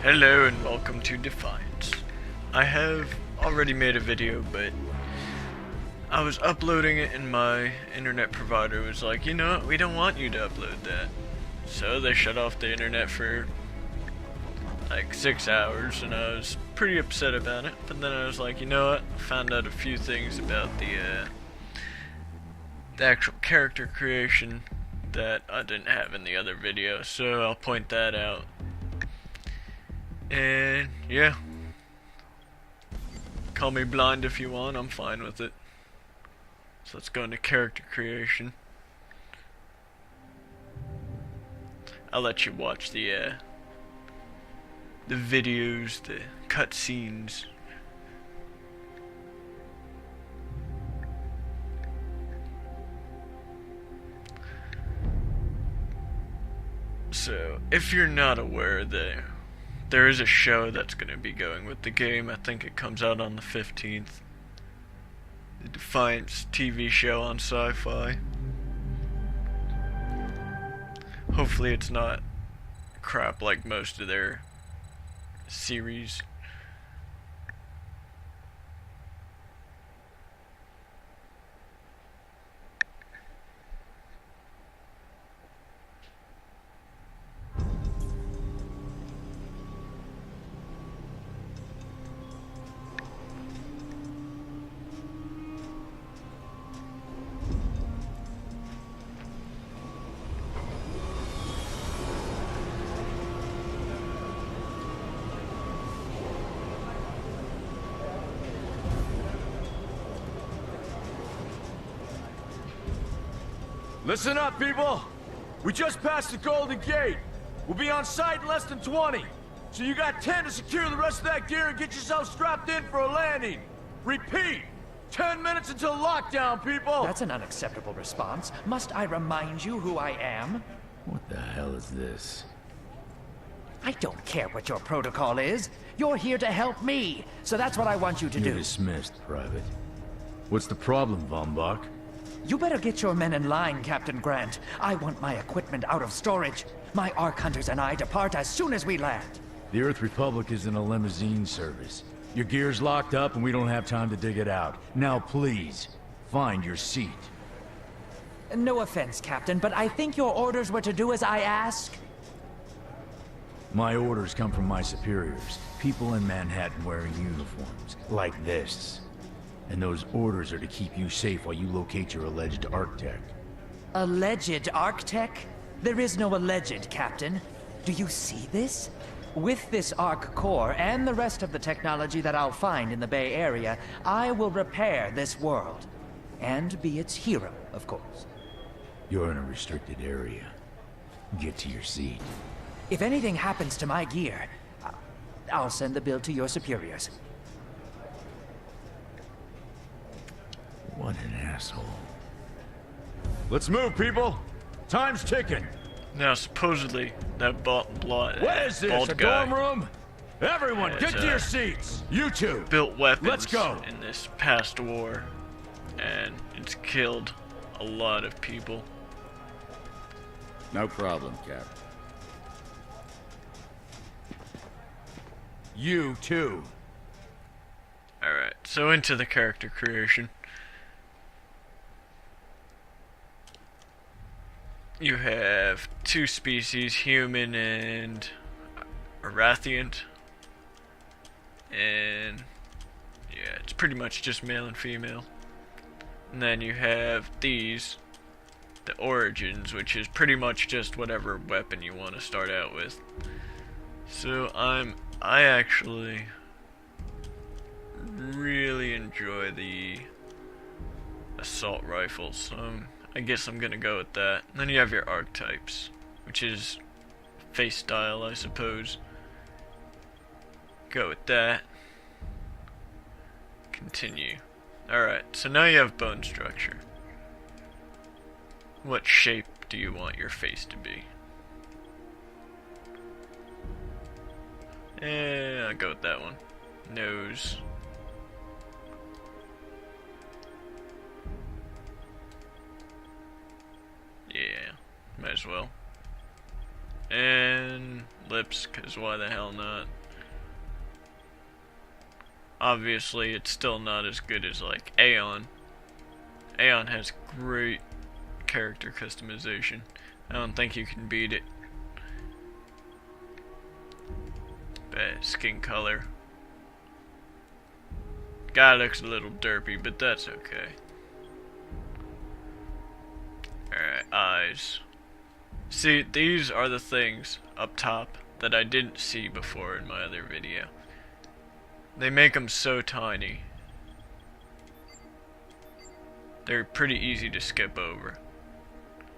Hello and welcome to Defiance. I have already made a video, but I was uploading it and my internet provider was like, you know what, we don't want you to upload that. So they shut off the internet for like 6 hours and I was pretty upset about it. But then I was like, you know what, I found out a few things about the actual character creation that I didn't have in the other video, so I'll point that out. And yeah, call me blind if you want, I'm fine with it. So let's go into character creation. I'll let you watch the videos, the cutscenes. So, if you're not aware, there is a show that's going to be going with the game. I think it comes out on the 15th. The Defiance TV show on Sci-Fi. Hopefully it's not crap like most of their series. Listen up, people! We just passed the Golden Gate. We'll be on site in less than 20. So you got 10 to secure the rest of that gear and get yourself strapped in for a landing. Repeat! 10 minutes until lockdown, people! That's an unacceptable response. Must I remind you who I am? What the hell is this? I don't care what your protocol is. You're here to help me, so that's what I want you to You're do. dismissed, Private. What's the problem, Von Bach? You better get your men in line, Captain Grant. I want my equipment out of storage. My Ark Hunters and I depart as soon as we land. The Earth Republic is in a limousine service. Your gear's locked up and we don't have time to dig it out. Now please, find your seat. No offense, Captain, but I think your orders were to do as I ask. My orders come from my superiors. People in Manhattan wearing uniforms, like this. And those orders are to keep you safe while you locate your alleged Arctech. Alleged Arctech? There is no alleged, Captain. Do you see this? With this Ark core and the rest of the technology that I'll find in the Bay Area, I will repair this world. And be its hero, of course. You're in a restricted area. Get to your seat. If anything happens to my gear, I'll send the bill to your superiors. What an asshole. Let's move, people! Time's ticking! Now supposedly that What is this, a guy dorm room? Everyone, Has, get to your seats! You two! built weapons Let's go. in this past war, and it's killed a lot of people. No problem, Cap. You too. Alright, so into the character creation. You have two species, human and Arathiant. And yeah, it's pretty much just male and female. And then you have these, the origins, which is pretty much just whatever weapon you want to start out with. So I actually really enjoy the assault rifles, so I guess I'm gonna go with that. And then you have your archetypes, which is face style, I suppose. Go with that. Continue. Alright, so now you have bone structure. What shape do you want your face to be? I'll go with that one. Nose. Yeah, might as well. And Eclipse, because why the hell not? Obviously, it's still not as good as, like, Aeon. Aeon has great character customization. I don't think you can beat it. Bad skin color. Guy looks a little derpy, but that's okay. Alright, eyes. See, these are the things up top that I didn't see before in my other video. They make them so tiny. They're pretty easy to skip over.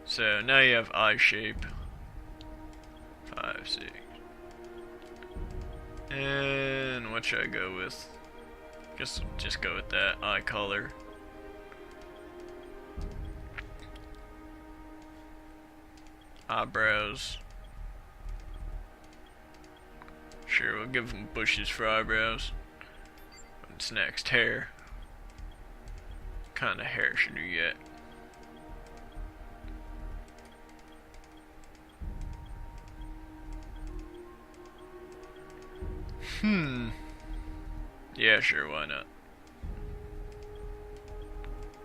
So now you have eye shape. 5, 6. And what should I go with? Guess I'll just go with that. Eye color. Eyebrows. Sure, we'll give them bushes for eyebrows. What's next? Hair. What kind of hair should we get? Yeah, sure, why not?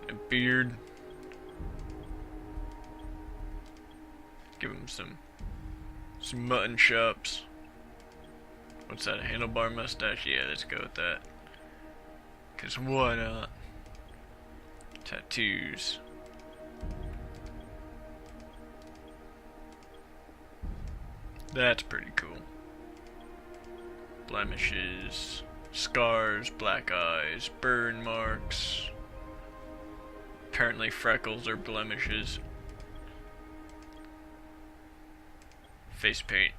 A beard. Give him some mutton chops. What's that, a handlebar mustache? Yeah, let's go with that. 'Cause why not? Tattoos. That's pretty cool. Blemishes, scars, black eyes, burn marks. Apparently freckles are blemishes. Face paint.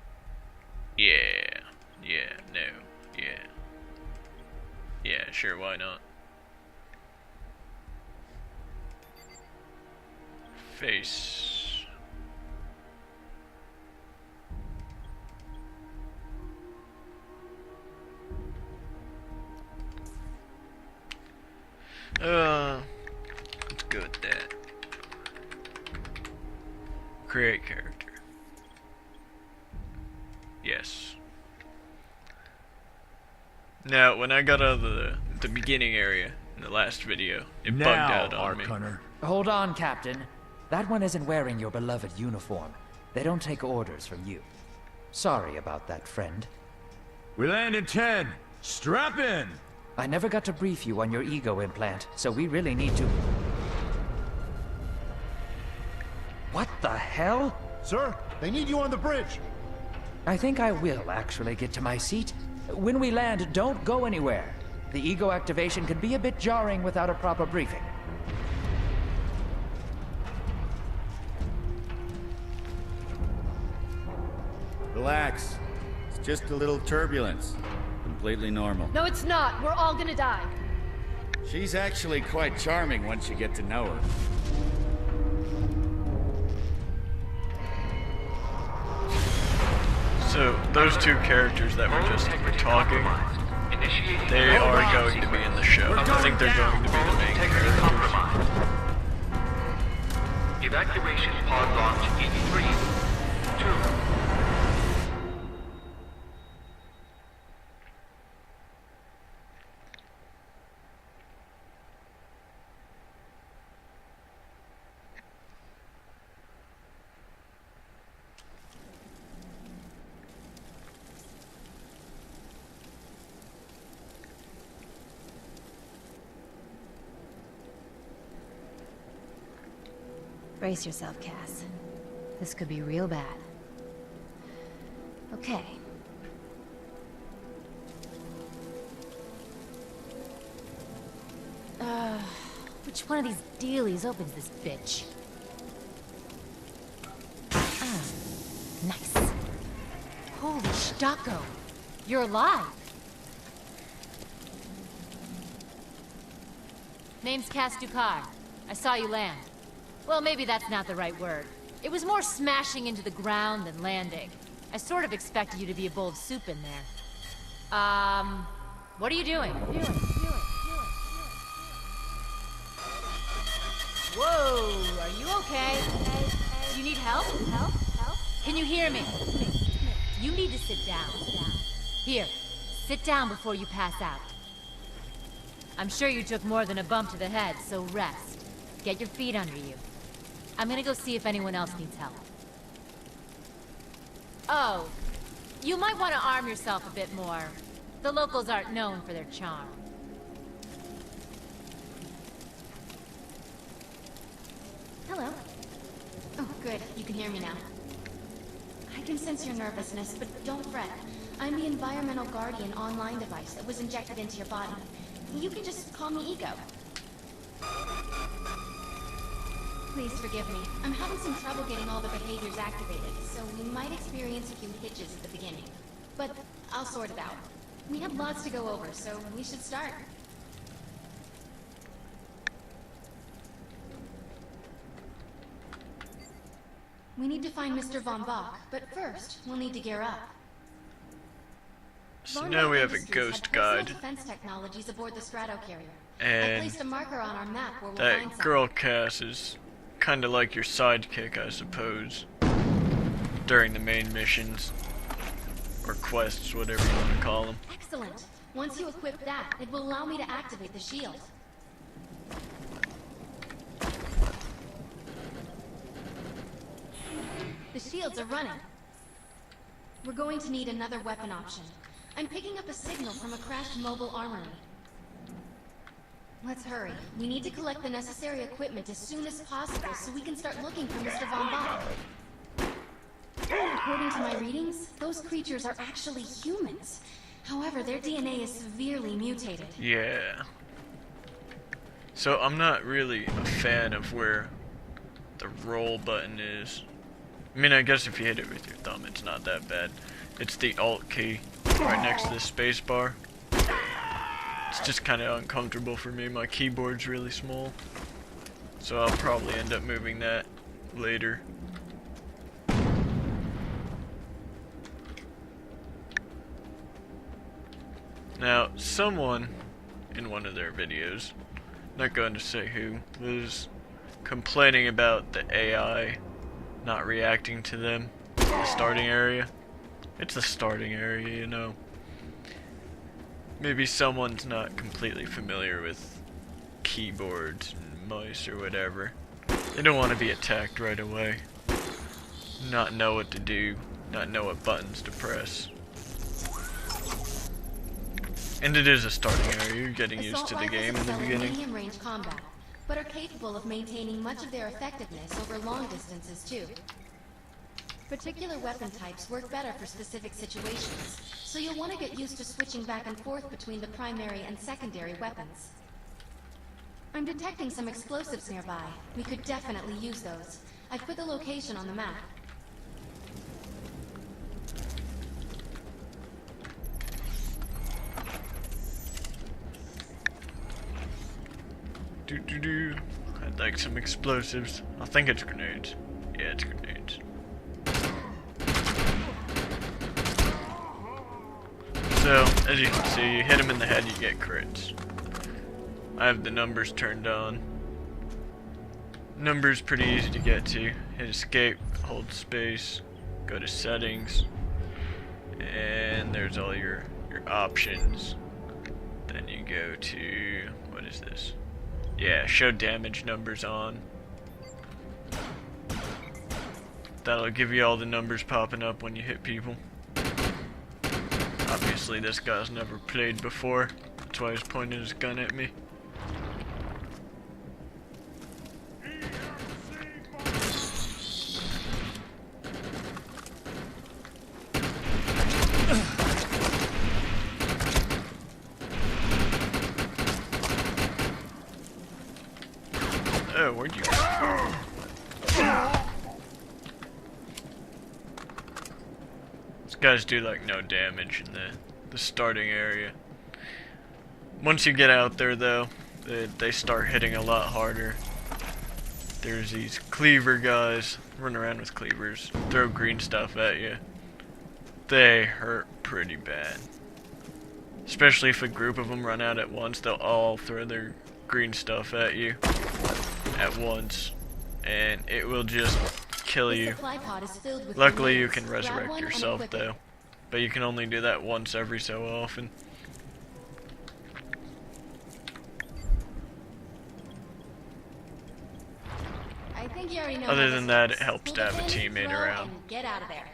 Yeah, no, yeah. Yeah, sure, why not? Face. Let's go with that. Create character. Yes. Now, when I got out of the beginning area in the last video, it bugged out on me. Hunter. Hold on, Captain. That one isn't wearing your beloved uniform. They don't take orders from you. Sorry about that, friend. We land in 10. Strap in. I never got to brief you on your ego implant, so we really need to... What the hell? Sir, they need you on the bridge. I think I will actually get to my seat. When we land, don't go anywhere. The ego activation can be a bit jarring without a proper briefing. Relax. It's just a little turbulence. Completely normal. No, it's not. We're all gonna die. She's actually quite charming once you get to know her. So, those two characters that were just talking, they are going to be in the show. I think they're going to be the main characters. Evacuation pod launch in 3, 2. Brace yourself, Cass. This could be real bad. Okay. Which one of these dealies opens this bitch? Ah, nice. Holy Stocko! You're alive! Name's Cass Ducar. I saw you land. Well, maybe that's not the right word. It was more smashing into the ground than landing. I sort of expected you to be a bowl of soup in there. What are you doing? Whoa, are you okay? You need help? Can you hear me? You need to sit down. Here, sit down before you pass out. I'm sure you took more than a bump to the head, so rest. Get your feet under you. I'm gonna go see if anyone else needs help. Oh, you might want to arm yourself a bit more. The locals aren't known for their charm. Hello. Oh, good. You can hear me now. I can sense your nervousness, but don't fret. I'm the Environmental Guardian online device that was injected into your body. You can just call me Ego. Please forgive me. I'm having some trouble getting all the behaviors activated, so we might experience a few hitches at the beginning. But I'll sort it out. We have lots to go over, so we should start. We need to find Mr. Von Bach, but first, we'll need to gear up. So now we have a ghost guide. Defense technologies aboard the Stratocarrier. I And placed a marker on our map where we'll find that some. girl Cass is kind of like your sidekick, I suppose, during the main missions. Or quests, whatever you want to call them. Excellent. Once you equip that, it will allow me to activate the shield. The shields are running. We're going to need another weapon option. I'm picking up a signal from a crashed mobile armory. Let's hurry. We need to collect the necessary equipment as soon as possible so we can start looking for Mr. Von Bach. According to my readings, those creatures are actually humans. However, their DNA is severely mutated. Yeah. So I'm not really a fan of where the roll button is. I mean, I guess if you hit it with your thumb, it's not that bad. It's the Alt key right next to the space bar. It's just kind of uncomfortable for me. My keyboard's really small. So I'll probably end up moving that later. Now, someone in one of their videos, not going to say who, was complaining about the AI not reacting to them in the starting area. It's the starting area, you know. Maybe someone's not completely familiar with keyboards and mice or whatever. They don't want to be attacked right away. Not know what to do, not know what buttons to press. And it is a starting area, you're getting used to the game in the beginning. Medium-range combat, but are capable of maintaining much of their effectiveness over long distances too. Particular weapon types work better for specific situations, so you'll want to get used to switching back and forth between the primary and secondary weapons. I'm detecting some explosives nearby. We could definitely use those. I've put the location on the map. I'd like some explosives. I think it's grenades. Yeah, it's grenades. So, as you can see, you hit him in the head, you get crits. I have the numbers turned on. Numbers pretty easy to get to. Hit escape, hold space, go to settings, and there's all your options. Then you go to, what is this? Yeah, show damage numbers on. That'll give you all the numbers popping up when you hit people. Obviously this guy's never played before, that's why he's pointing his gun at me. Oh, where'd you go? These guys do like no damage in the starting area. Once you get out there though, they start hitting a lot harder. There's these cleaver guys, run around with cleavers, throw green stuff at you. They hurt pretty bad. Especially if a group of them run out at once, they'll all throw their green stuff at you at once, and it will just kill you. Luckily you can resurrect yourself though. but you can only do that once every so often. I think you already know Other how than this that, works. it helps Pull to the have a pin, teammate throw, around. and get out of there.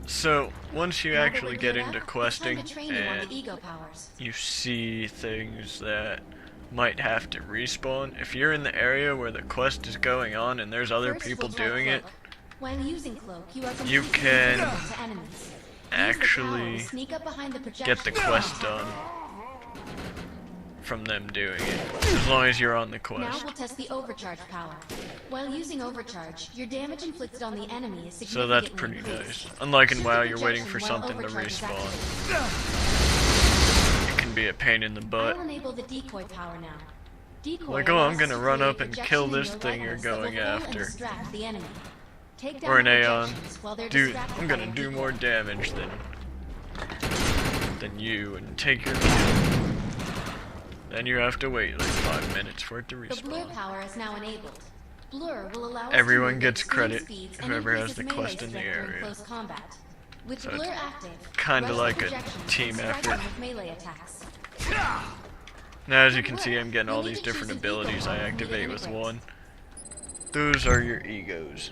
So, once you Now that actually we're get geared into up, it's questing time to train you on and the ego powers. you see things that might have to respawn, if you're in the area where the quest is going on and there's other First, people we'll try doing it, cloak. While using cloak, you are you completely can invisible to enemies. Use the actually power to sneak up behind the get the projection. quest done from them doing it, as long as you're on the Now quest. we'll test the overcharge power. While using overcharge, your damage inflicted on the enemy is significantly So that's pretty increased. nice. Unlike in Shoot WoW, the you're waiting for projection while something to overcharge is respawn. activated. It can be a pain in the butt. I'll enable the decoy power now. Decoy Like, oh, I'm allows gonna us to run create up and projection kill in this your thing you're likeness that will going fool and after. distract the enemy. Take down Or an the Aeon. projections while they're Dude, distracted I'm by gonna your do decoy. more damage than you and take your kill. Then you have to wait like 5 minutes for it to The blur respawn. power is now enabled. Blur will allow us Everyone to move gets at extreme credit, speeds and whoever has increases the melee quest in the strength during area. close combat. With So blur it's active, kinda rush like the a projections team and strike effort. them with melee attacks. Now as you can see, I'm getting all these different abilities I activate with one. Those are your egos.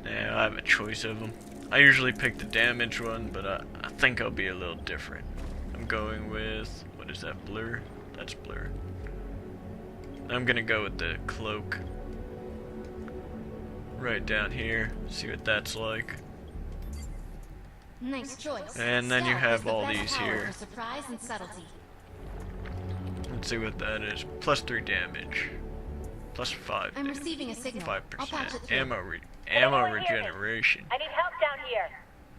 Now I have a choice of them. I usually pick the damage one, but I think I'll be a little different. I'm going with, what is that, blur? That's blur. I'm gonna go with the cloak. Right down here, see what that's like. Nice choice. And then you Stealth have is the all best these power here. for surprise and subtlety. Let's see what that is. +3 damage. +5 I'm damage. receiving a signal. I'll patch 5% it through. ammo regeneration. I need help down here.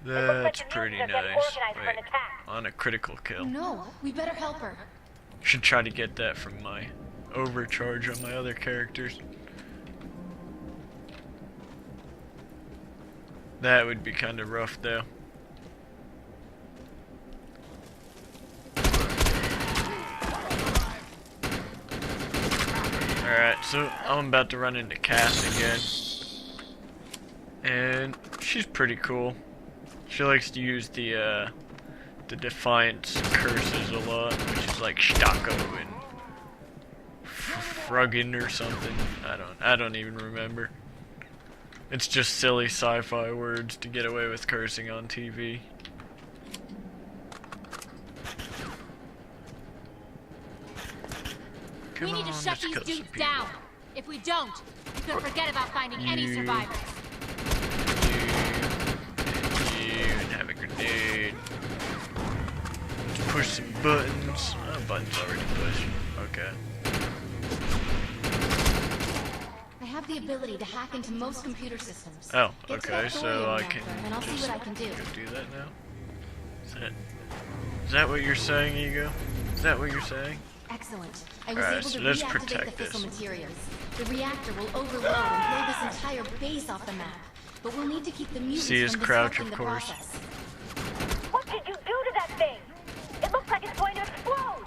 That's the pretty mutants are getting nice. organized for Wait, an attack. on a critical kill. No, we better help her. Should try to get that from my overcharge on my other characters. That would be kind of rough though. Alright, so I'm about to run into Cass again. And she's pretty cool. She likes to use the Defiance curses a lot, which is like Stocko and Fruggen or something. I don't even remember. It's just silly sci-fi words to get away with cursing on TV. Come We need on, to shut let's these cut some dudes people. down. If we don't, we could forget about finding any You- survivors. You and have a grenade. Let's push some buttons. Oh, button's already pushed. Okay. I have the ability to hack into most computer systems. Oh, Get to okay, that so thorium I reactor, can and I'll see just what I can do. go do that now? Is that what you're saying, Ego? Is that what you're saying? Excellent. I was Alright, able so to let's reactivate protect the fissile this. materials. The reactor will overload and blow this entire base off the map. But we'll need to keep the mutants See his from crouch, disrupting of the course. process. What did you do to that thing? It looks like it's going to explode.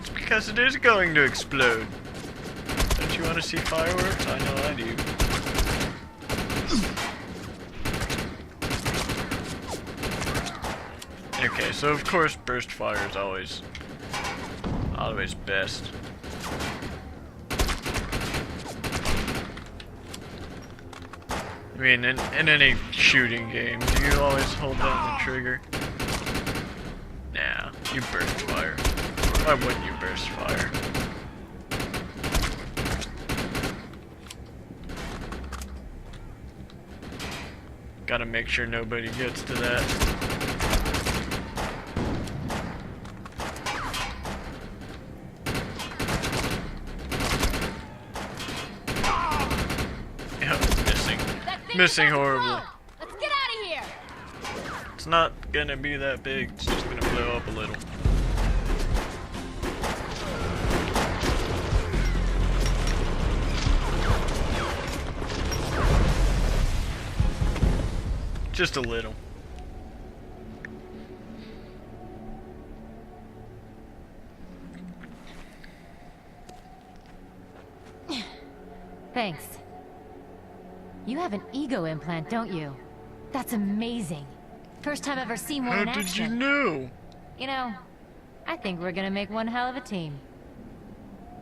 It's because it is going to explode. Don't you want to see fireworks? I know I do. Okay, so of course burst fire is always best. I mean, in any shooting game, do you always hold down the trigger? Nah, you burst fire. Why wouldn't you burst fire? Gotta make sure nobody gets to that. Yep, missing. That thing Missing is about to horribly. blow. Let's get out of here. It's not gonna be that big, it's just gonna blow up a little. Just a little. Thanks. You have an ego implant, don't you? That's amazing. First time I've ever seen one How in did action. you know? You know, I think we're gonna make one hell of a team.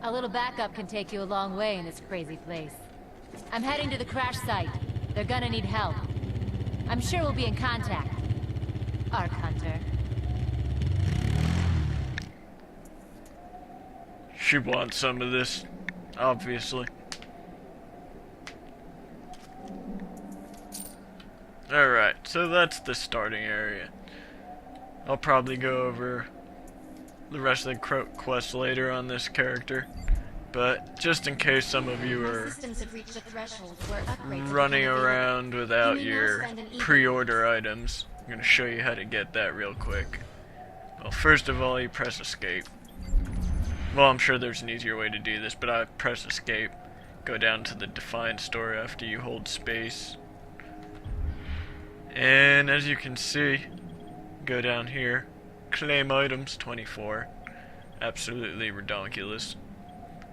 A little backup can take you a long way in this crazy place. I'm heading to the crash site. They're gonna need help. I'm sure we'll be in contact. Arc Hunter. She wants some of this, obviously. Alright, so that's the starting area. I'll probably go over the rest of the quest later on this character. But just in case some of you are running around without your pre-order items, I'm going to show you how to get that real quick. Well, first of all, you press escape. Well, I'm sure there's an easier way to do this, but I press escape. Go down to the Defiance store after you hold space. And as you can see, go down here. Claim items, 24. Absolutely redonkulous.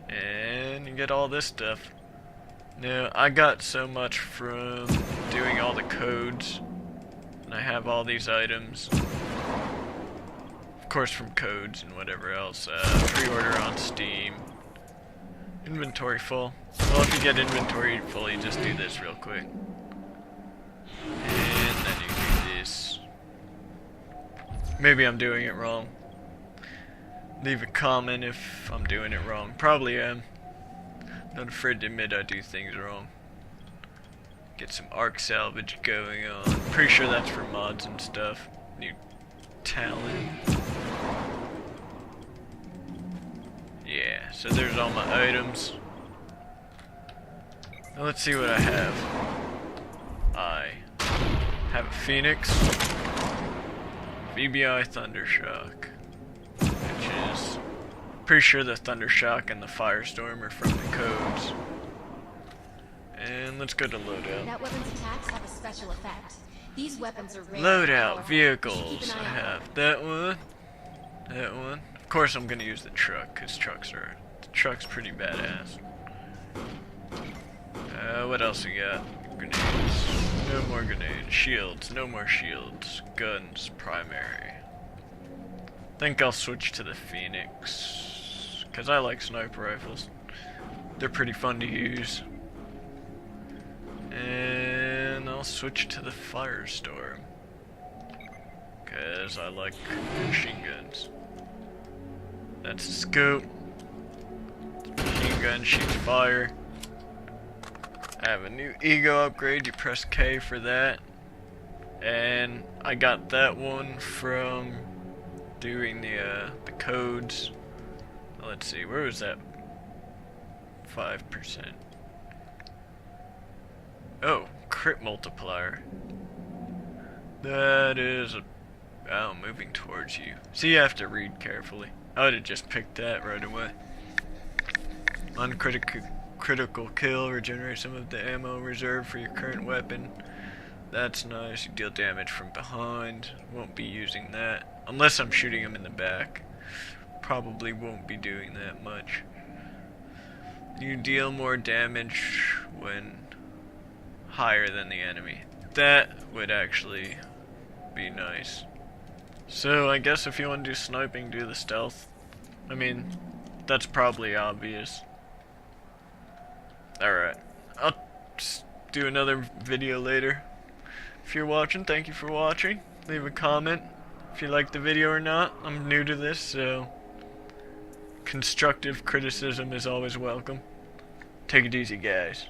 And you get all this stuff. Now, I got so much from doing all the codes. And I have all these items. Of course from codes and whatever else. Pre-order on Steam. Inventory full. Well, if you get inventory full, you just do this real quick. And then you do this. Maybe I'm doing it wrong. Leave a comment if I'm doing it wrong. Probably am. Not afraid to admit I do things wrong. Get some arc salvage going on. Pretty sure that's for mods and stuff. New talent. Yeah, so there's all my items. Now let's see what I have. I have a Phoenix, VBI Thundershock, which is pretty sure the Thundershock and the Firestorm are from the codes. And let's go to loadout. That weapon's attacks have a special effect. These weapons are rare. Loadout vehicles. I have that one. That one. Of course, I'm gonna use the truck because the truck's pretty badass. What else we got? Grenades. No more grenades. Shields. No more shields. Guns. Primary. Think I'll switch to the Phoenix because I like sniper rifles. They're pretty fun to use. And I'll switch to the Firestorm because I like machine guns. That's a scope. Machine gun shoots fire. I have a new ego upgrade. You press K for that. And I got that one from doing the codes. Let's see, where was that? 5%. Oh, crit multiplier. That is moving towards you. So you have to read carefully. I would have just picked that right away. Critical kill, regenerate some of the ammo reserved for your current weapon. That's nice. You deal damage from behind. Won't be using that unless I'm shooting him in the back. Probably won't be doing that much. You deal more damage when higher than the enemy. That would actually be nice. So I guess if you want to do sniping, do the stealth. I mean, that's probably obvious. Alright, I'll just do another video later. If you're watching, thank you for watching. Leave a comment if you like the video or not. I'm new to this, so constructive criticism is always welcome. Take it easy, guys.